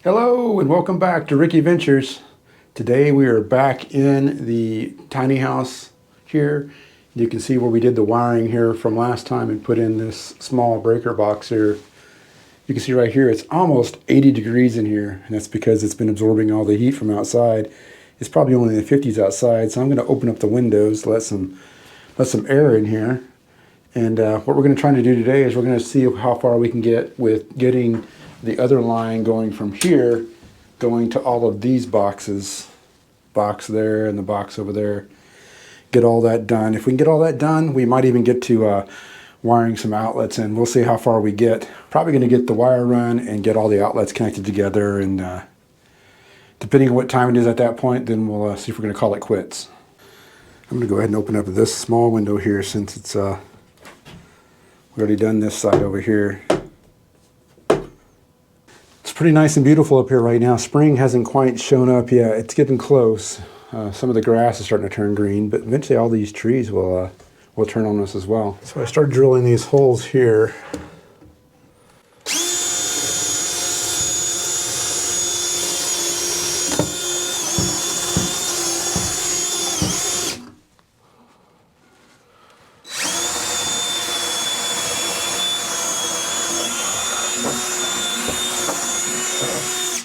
Hello and welcome back to Ricky Ventures. Today we are back in the tiny house here. You can see where we did the wiring here from last time and put in this small breaker box here. You can see right here it's almost 80 degrees in here, and that's because it's been absorbing all the heat from outside. It's probably only in the 50s outside, so I'm going to open up the windows, let some air in here. And what we're going to try to do today is we're going to see how far we can get with getting the other line going from here, going to all of these boxes, box there and the box over there. Get all that done. If we can get all that done, we might even get to wiring some outlets, and we'll see how far we get. Probably going to get the wire run and get all the outlets connected together, and depending on what time it is at that point, then we'll see if we're going to call it quits. I'm going to go ahead and open up this small window here since it's we've already done this side over here. It's pretty nice and beautiful up here right now. Spring hasn't quite shown up yet. It's getting close. Some of the grass is starting to turn green, but eventually all these trees will turn on us as well. So I started drilling these holes here.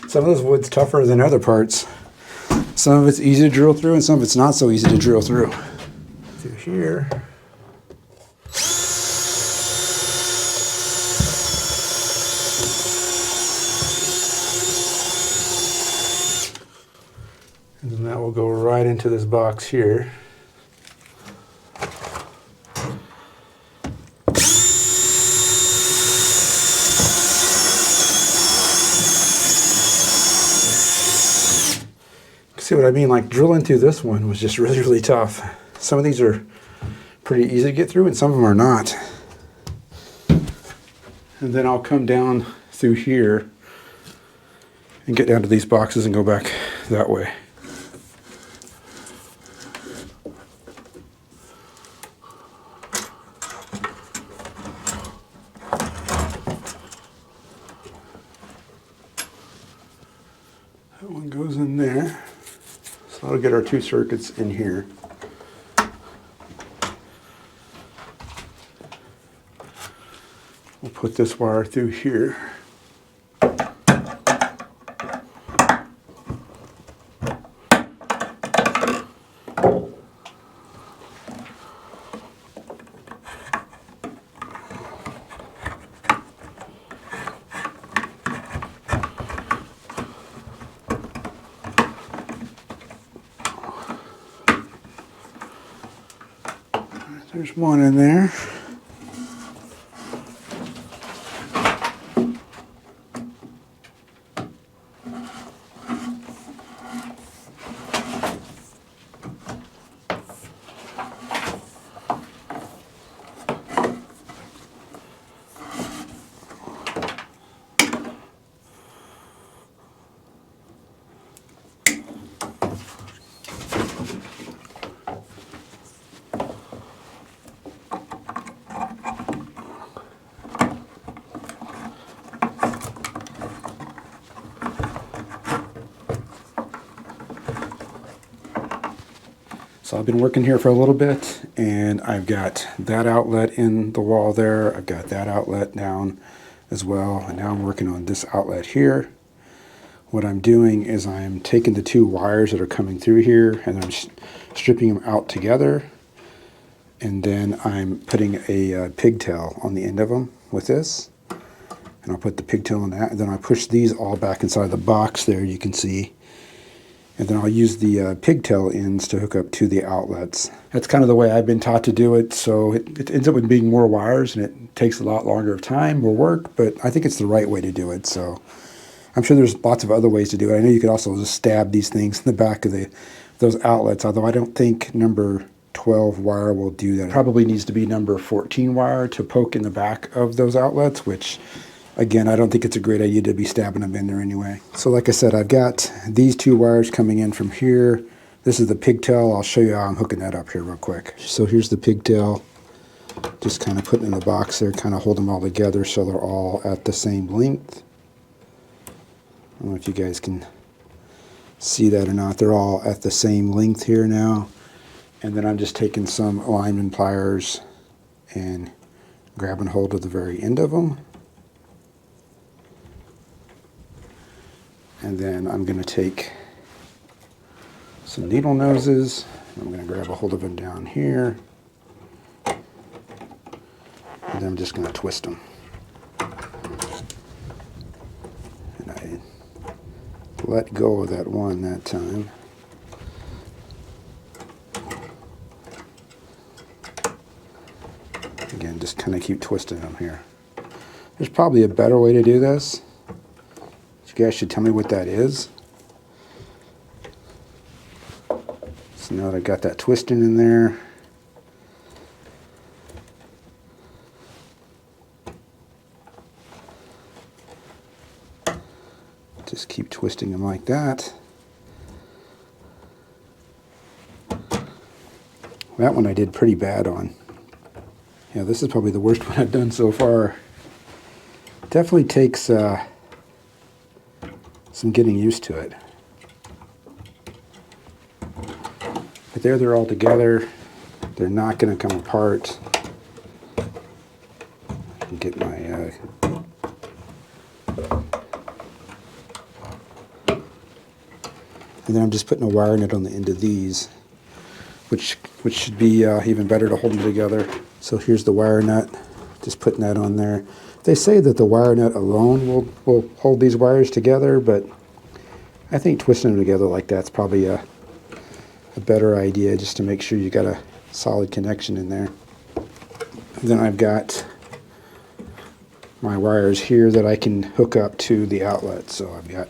Some of this wood's tougher than other parts. Some of it's easy to drill through and some of it's not so easy to drill through. Through here. And then that will go right into this box here. See what I mean? Like drilling through this one was just really tough. Some of these are pretty easy to get through and some of them are not. And then I'll come down through here and get down to these boxes and go back that way. That one goes in there. So that'll get our two circuits in here. We'll put this wire through here. There's one in there. So I've been working here for a little bit, and I've got that outlet in the wall there. I've got that outlet down as well, and now I'm working on this outlet here. What I'm doing is I'm taking the two wires that are coming through here and I'm stripping them out together, and then I'm putting a pigtail on the end of them with this, and I'll put the pigtail on that, and then I push these all back inside the box there, you can see. And then I'll use the pigtail ends to hook up to the outlets. That's kind of the way I've been taught to do it, so it ends up with being more wires and it takes a lot longer of time, more work, but I think it's the right way to do it. So I'm sure there's lots of other ways to do it. I know you could also just stab these things in the back of those outlets, although I don't think number 12 wire will do that. It probably needs to be number 14 wire to poke in the back of those outlets, which again, I don't think it's a great idea to be stabbing them in there anyway. So like I said, I've got these two wires coming in from here. This is the pigtail. I'll show you how I'm hooking that up here real quick. So here's the pigtail. Just kind of putting in the box there, kind of hold them all together so they're all at the same length. I don't know if you guys can see that or not. They're all at the same length here now. And then I'm just taking some alignment pliers and grabbing hold of the very end of them. And then I'm going to take some needle noses. I'm going to grab a hold of them down here. And then I'm just going to twist them. And I let go of that one that time. Again, just kind of keep twisting them here. There's probably a better way to do this. You guys should tell me what that is. So now that I got that twisting in there, just keep twisting them like that. That one I did pretty bad on. Yeah, this is probably the worst one I've done so far. Definitely takes some getting used to it. But there they're all together. They're not going to come apart. I can get my and then I'm just putting a wire nut on the end of these, which should be even better to hold them together. So here's the wire nut, just putting that on there. They say that the wire nut alone will hold these wires together, but I think twisting them together like that's probably a better idea, just to make sure you got a solid connection in there. And then I've got my wires here that I can hook up to the outlet. So I've got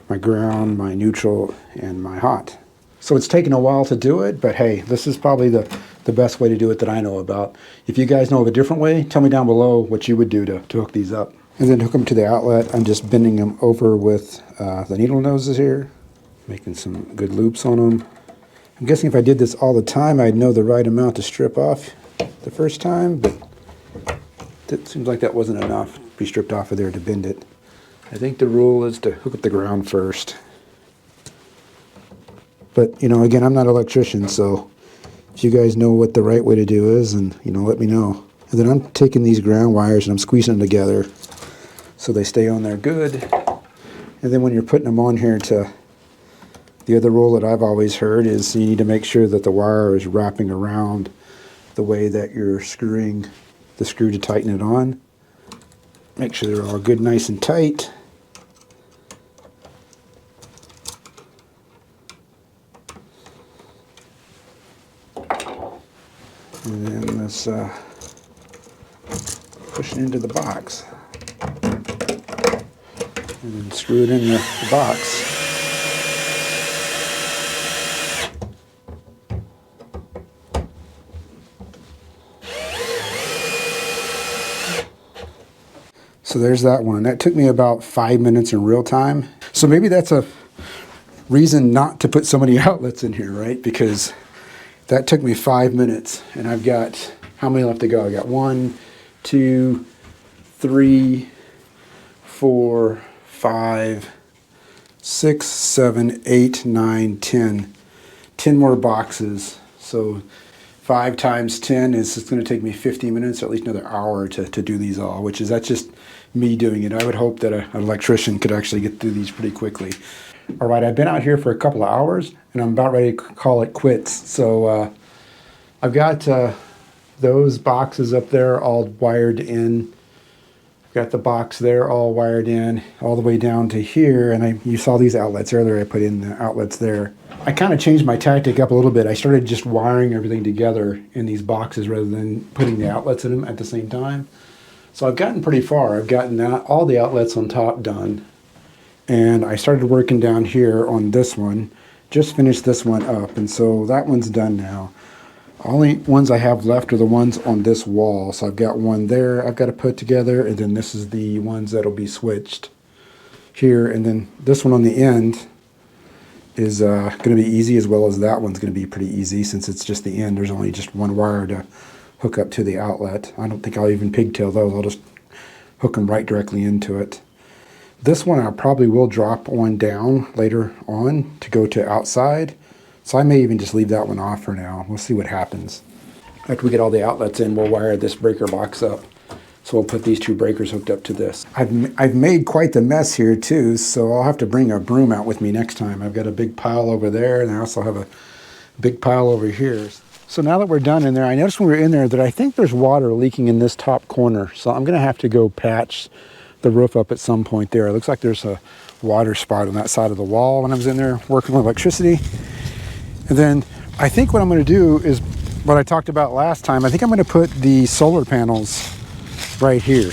my ground, my neutral, and my hot. So it's taken a while to do it, but hey, this is probably the best way to do it that I know about. If you guys know of a different way, tell me down below what you would do to hook these up. And then hook them to the outlet. I'm just bending them over with the needle noses here, making some good loops on them. I'm guessing if I did this all the time, I'd know the right amount to strip off the first time, but it seems like that wasn't enough to be stripped off of there to bend it. I think the rule is to hook up the ground first. But, you know, again, I'm not an electrician, so if you guys know what the right way to do is, and, you know, let me know. And then I'm taking these ground wires and I'm squeezing them together so they stay on there good. And then when you're putting them on here, the other rule that I've always heard is you need to make sure that the wire is wrapping around the way that you're screwing the screw to tighten it on. Make sure they're all good, nice and tight. And then let's push it into the box. And then screw it in the box. So there's that one. That took me about 5 minutes in real time. So maybe that's a reason not to put so many outlets in here, right? Because that took me 5 minutes, and I've got, how many left to go? I got 1, 2, 3, 4, 5, 6, 7, 8, 9, 10. 10 more boxes. So 5 times 10 is it's going to take me 50 minutes, or at least another hour to do these all, that's just me doing it. I would hope that an electrician could actually get through these pretty quickly. All right, I've been out here for a couple of hours, and I'm about ready to call it quits. So I've got those boxes up there all wired in. I've got the box there all wired in, all the way down to here. And you saw these outlets earlier. I put in the outlets there. I kind of changed my tactic up a little bit. I started just wiring everything together in these boxes rather than putting the outlets in them at the same time. So I've gotten pretty far. I've gotten all the outlets on top done. And I started working down here on this one, just finished this one up, and so that one's done now. Only ones I have left are the ones on this wall. So I've got one there I've got to put together, and then this is the ones that'll be switched here, and then this one on the end is going to be easy, as well as that one's going to be pretty easy since it's just the end. There's only just one wire to hook up to the outlet. I don't think I'll even pigtail those. I'll just hook them right directly into it. This one I probably will drop one down later on to go to outside. So I may even just leave that one off for now. We'll see what happens. After we get all the outlets in, we'll wire this breaker box up. So we'll put these two breakers hooked up to this. I've made quite the mess here too, so I'll have to bring a broom out with me next time. I've got a big pile over there, and I also have a big pile over here. So now that we're done in there, I noticed when we were in there that I think there's water leaking in this top corner. So I'm gonna have to go patch the roof up at some point there. It looks like there's a water spot on that side of the wall when I was in there working with electricity. And then I think what I'm gonna do is what I talked about last time. I think I'm gonna put the solar panels right here.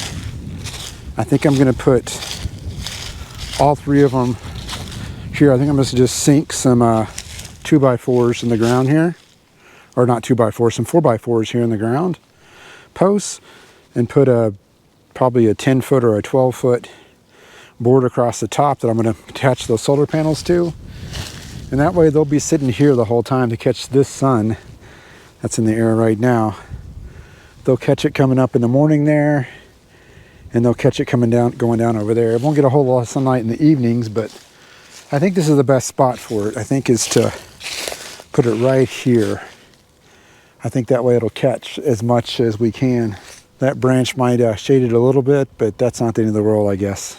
I think I'm gonna put all three of them here. I think I'm gonna just sink some 2x4s in the ground here, or not 2x4s, some 4x4s here in the ground posts, and put probably a 10-foot or a 12-foot board across the top that I'm gonna attach those solar panels to. And that way they'll be sitting here the whole time to catch this sun that's in the air right now. They'll catch it coming up in the morning there, and they'll catch it going down over there. It won't get a whole lot of sunlight in the evenings, but I think this is the best spot for it. I think is to put it right here. I think that way it'll catch as much as we can. That branch might shade it a little bit, but that's not the end of the world, I guess.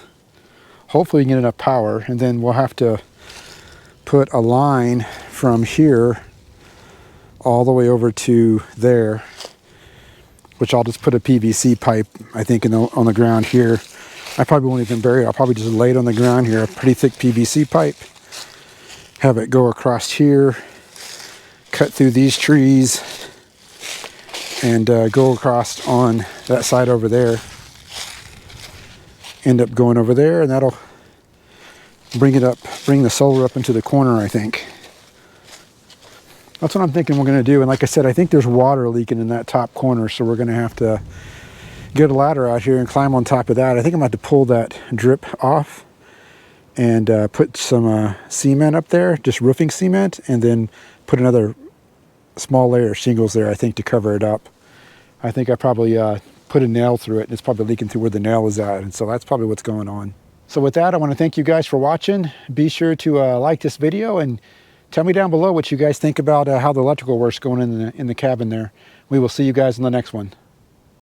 Hopefully we can get enough power, and then we'll have to put a line from here all the way over to there, which I'll just put a PVC pipe, I think, on the ground here. I probably won't even bury it. I'll probably just lay it on the ground here, a pretty thick PVC pipe. Have it go across here, cut through these trees, and go across on that side over there. End up going over there, and that'll bring the solar up into the corner, I think. That's what I'm thinking we're going to do. And like I said, I think there's water leaking in that top corner, so we're going to have to get a ladder out here and climb on top of that. I think I'm going to have to pull that drip off and put some cement up there, just roofing cement, and then put another small layer of shingles there, I think, to cover it up. I think I probably put a nail through it, and it's probably leaking through where the nail is at, and so that's probably what's going on. So with that, I want to thank you guys for watching. Be sure to like this video and tell me down below what you guys think about how the electrical work's going in the cabin there. We will see you guys in the next one.